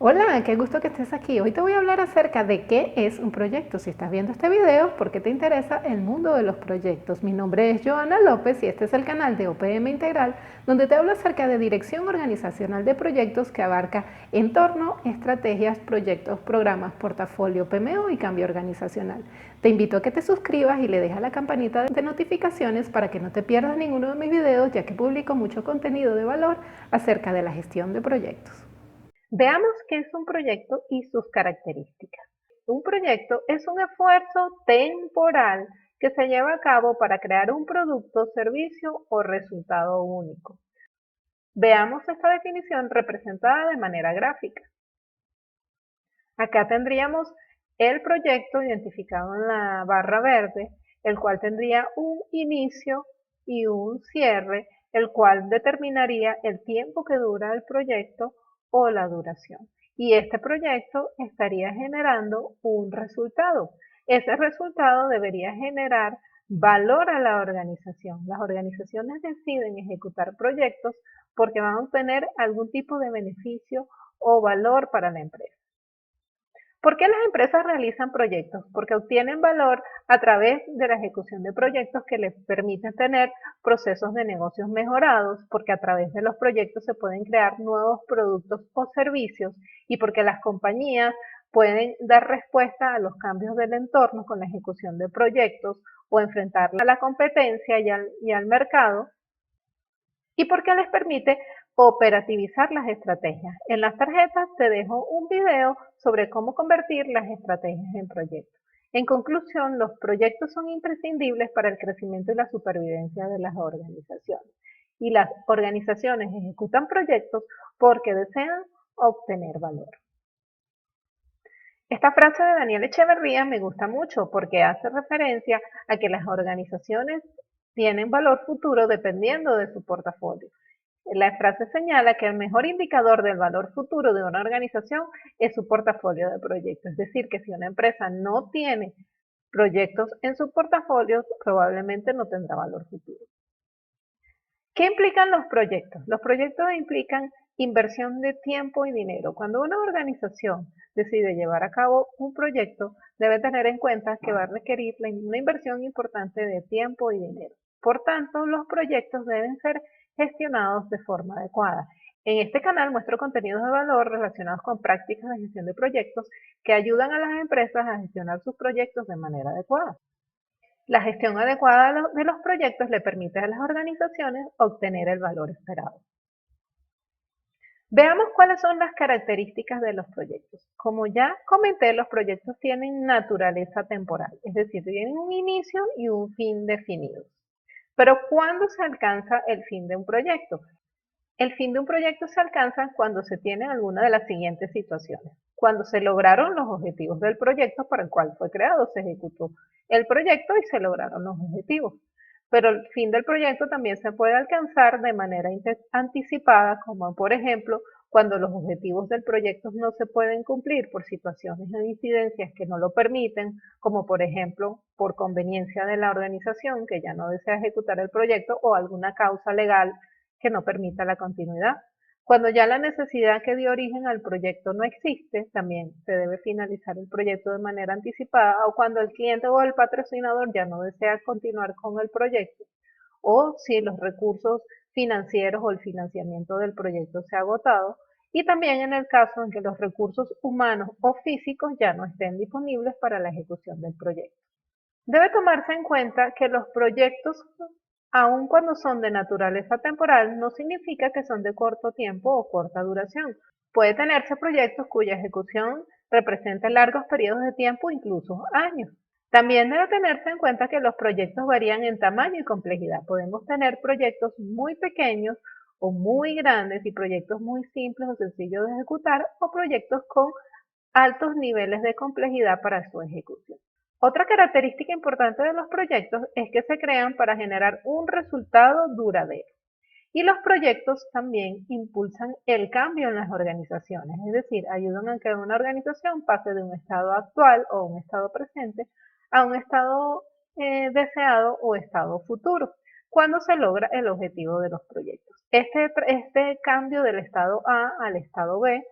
Hola, qué gusto que estés aquí. Hoy te voy a hablar acerca de qué es un proyecto. Si estás viendo este video, ¿por qué te interesa el mundo de los proyectos? Mi nombre es Joana López y este es el canal de OPM Integral, donde te hablo acerca de dirección organizacional de proyectos que abarca entorno, estrategias, proyectos, programas, portafolio, PMO y cambio organizacional. Te invito a que te suscribas y le dejes la campanita de notificaciones para que no te pierdas ninguno de mis videos, ya que publico mucho contenido de valor acerca de la gestión de proyectos. Veamos qué es un proyecto y sus características. Un proyecto es un esfuerzo temporal que se lleva a cabo para crear un producto, servicio o resultado único. Veamos esta definición representada de manera gráfica. Acá tendríamos el proyecto identificado en la barra verde, el cual tendría un inicio y un cierre, el cual determinaría el tiempo que dura el proyecto o la duración. Y este proyecto estaría generando un resultado. Ese resultado debería generar valor a la organización. Las organizaciones deciden ejecutar proyectos porque van a obtener algún tipo de beneficio o valor para la empresa. ¿Por qué las empresas realizan proyectos? Porque obtienen valor a través de la ejecución de proyectos que les permiten tener procesos de negocios mejorados, porque a través de los proyectos se pueden crear nuevos productos o servicios y porque las compañías pueden dar respuesta a los cambios del entorno con la ejecución de proyectos o enfrentar a la competencia y al mercado y porque les permite operativizar las estrategias. En las tarjetas te dejo un video sobre cómo convertir las estrategias en proyectos. En conclusión, los proyectos son imprescindibles para el crecimiento y la supervivencia de las organizaciones. Y las organizaciones ejecutan proyectos porque desean obtener valor. Esta frase de Daniel Echeverría me gusta mucho porque hace referencia a que las organizaciones tienen valor futuro dependiendo de su portafolio. La frase señala que el mejor indicador del valor futuro de una organización es su portafolio de proyectos. Es decir, que si una empresa no tiene proyectos en su portafolio, probablemente no tendrá valor futuro. ¿Qué implican los proyectos? Los proyectos implican inversión de tiempo y dinero. Cuando una organización decide llevar a cabo un proyecto, debe tener en cuenta que va a requerir una inversión importante de tiempo y dinero. Por tanto, los proyectos deben ser gestionados de forma adecuada. En este canal muestro contenidos de valor relacionados con prácticas de gestión de proyectos que ayudan a las empresas a gestionar sus proyectos de manera adecuada. La gestión adecuada de los proyectos le permite a las organizaciones obtener el valor esperado. Veamos cuáles son las características de los proyectos. Como ya comenté, los proyectos tienen naturaleza temporal, es decir, tienen un inicio y un fin definidos. Pero ¿cuándo se alcanza el fin de un proyecto? El fin de un proyecto se alcanza cuando se tiene alguna de las siguientes situaciones. Cuando se lograron los objetivos del proyecto para el cual fue creado, se ejecutó el proyecto y se lograron los objetivos. Pero el fin del proyecto también se puede alcanzar de manera anticipada, como por ejemplo, cuando los objetivos del proyecto no se pueden cumplir por situaciones de incidencias que no lo permiten, como por ejemplo por conveniencia de la organización que ya no desea ejecutar el proyecto o alguna causa legal que no permita la continuidad. Cuando ya la necesidad que dio origen al proyecto no existe, también se debe finalizar el proyecto de manera anticipada o cuando el cliente o el patrocinador ya no desea continuar con el proyecto o si los recursos financieros o el financiamiento del proyecto se ha agotado y también en el caso en que los recursos humanos o físicos ya no estén disponibles para la ejecución del proyecto. Debe tomarse en cuenta que los proyectos, aun cuando son de naturaleza temporal, no significa que son de corto tiempo o corta duración. Puede tenerse proyectos cuya ejecución represente largos periodos de tiempo, incluso años. También debe tenerse en cuenta que los proyectos varían en tamaño y complejidad. Podemos tener proyectos muy pequeños o muy grandes y proyectos muy simples o sencillos de ejecutar o proyectos con altos niveles de complejidad para su ejecución. Otra característica importante de los proyectos es que se crean para generar un resultado duradero. Y los proyectos también impulsan el cambio en las organizaciones, es decir, ayudan a que una organización pase de un estado actual o un estado presente a un estado deseado o estado futuro, cuando se logra el objetivo de los proyectos. Este cambio del estado A al estado B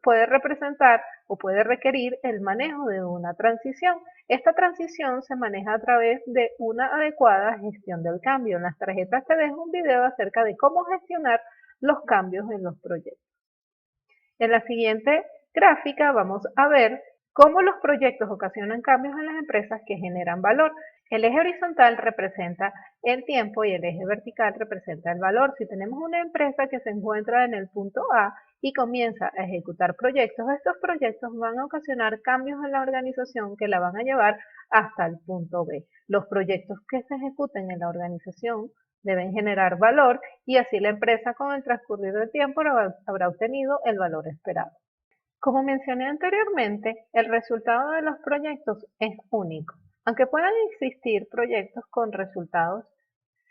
puede representar o puede requerir el manejo de una transición. Esta transición se maneja a través de una adecuada gestión del cambio. En las tarjetas te dejo un video acerca de cómo gestionar los cambios en los proyectos. En la siguiente gráfica vamos a ver cómo los proyectos ocasionan cambios en las empresas que generan valor. El eje horizontal representa el tiempo y el eje vertical representa el valor. Si tenemos una empresa que se encuentra en el punto A y comienza a ejecutar proyectos, estos proyectos van a ocasionar cambios en la organización que la van a llevar hasta el punto B. Los proyectos que se ejecuten en la organización deben generar valor y así la empresa con el transcurrir del tiempo habrá obtenido el valor esperado. Como mencioné anteriormente, el resultado de los proyectos es único. Aunque puedan existir proyectos con resultados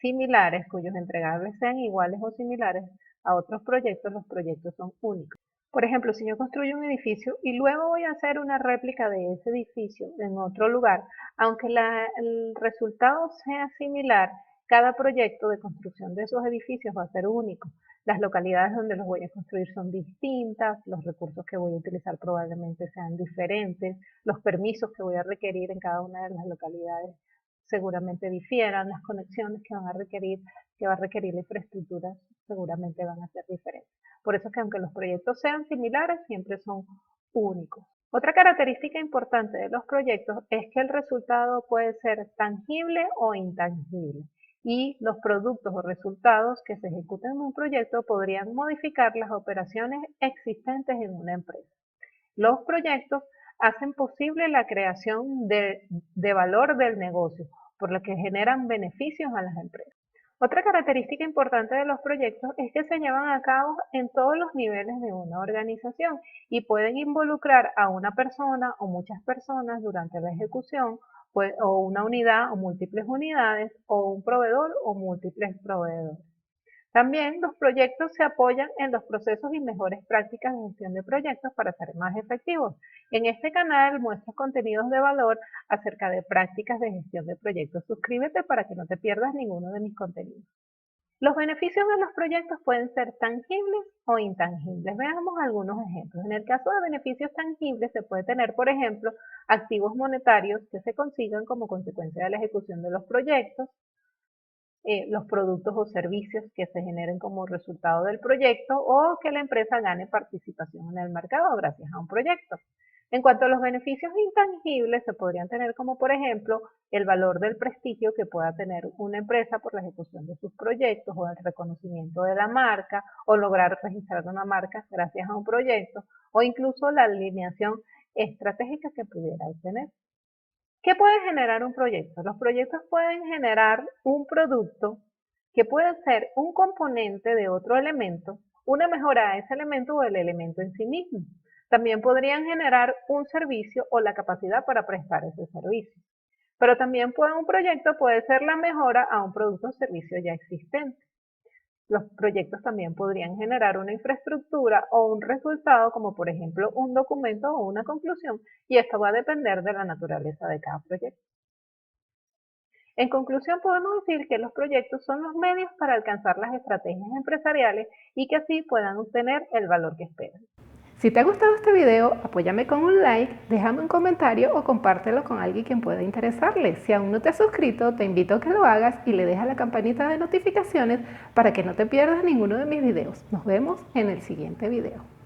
similares, cuyos entregables sean iguales o similares a otros proyectos, los proyectos son únicos. Por ejemplo, si yo construyo un edificio y luego voy a hacer una réplica de ese edificio en otro lugar, aunque el resultado sea similar, cada proyecto de construcción de esos edificios va a ser único. Las localidades donde los voy a construir son distintas, los recursos que voy a utilizar probablemente sean diferentes, los permisos que voy a requerir en cada una de las localidades seguramente difieran, las conexiones que va a requerir la infraestructura seguramente van a ser diferentes. Por eso es que aunque los proyectos sean similares, siempre son únicos. Otra característica importante de los proyectos es que el resultado puede ser tangible o intangible y los productos o resultados que se ejecuten en un proyecto podrían modificar las operaciones existentes en una empresa. Los proyectos hacen posible la creación de valor del negocio, por lo que generan beneficios a las empresas. Otra característica importante de los proyectos es que se llevan a cabo en todos los niveles de una organización y pueden involucrar a una persona o muchas personas durante la ejecución, o una unidad o múltiples unidades, o un proveedor o múltiples proveedores. También los proyectos se apoyan en los procesos y mejores prácticas de gestión de proyectos para ser más efectivos. En este canal muestro contenidos de valor acerca de prácticas de gestión de proyectos. Suscríbete para que no te pierdas ninguno de mis contenidos. Los beneficios de los proyectos pueden ser tangibles o intangibles. Veamos algunos ejemplos. En el caso de beneficios tangibles se puede tener, por ejemplo, activos monetarios que se consigan como consecuencia de la ejecución de los proyectos, los productos o servicios que se generen como resultado del proyecto o que la empresa gane participación en el mercado gracias a un proyecto. En cuanto a los beneficios intangibles, se podrían tener como, por ejemplo, el valor del prestigio que pueda tener una empresa por la ejecución de sus proyectos o el reconocimiento de la marca o lograr registrar una marca gracias a un proyecto o incluso la alineación estratégica que pudiera obtener. ¿Qué puede generar un proyecto? Los proyectos pueden generar un producto que puede ser un componente de otro elemento, una mejora a ese elemento o el elemento en sí mismo. También podrían generar un servicio o la capacidad para prestar ese servicio. Pero también un proyecto puede ser la mejora a un producto o servicio ya existente. Los proyectos también podrían generar una infraestructura o un resultado, como por ejemplo un documento o una conclusión, y esto va a depender de la naturaleza de cada proyecto. En conclusión, podemos decir que los proyectos son los medios para alcanzar las estrategias empresariales y que así puedan obtener el valor que esperan. Si te ha gustado este video, apóyame con un like, déjame un comentario o compártelo con alguien quien pueda interesarle. Si aún no te has suscrito, te invito a que lo hagas y le dejas la campanita de notificaciones para que no te pierdas ninguno de mis videos. Nos vemos en el siguiente video.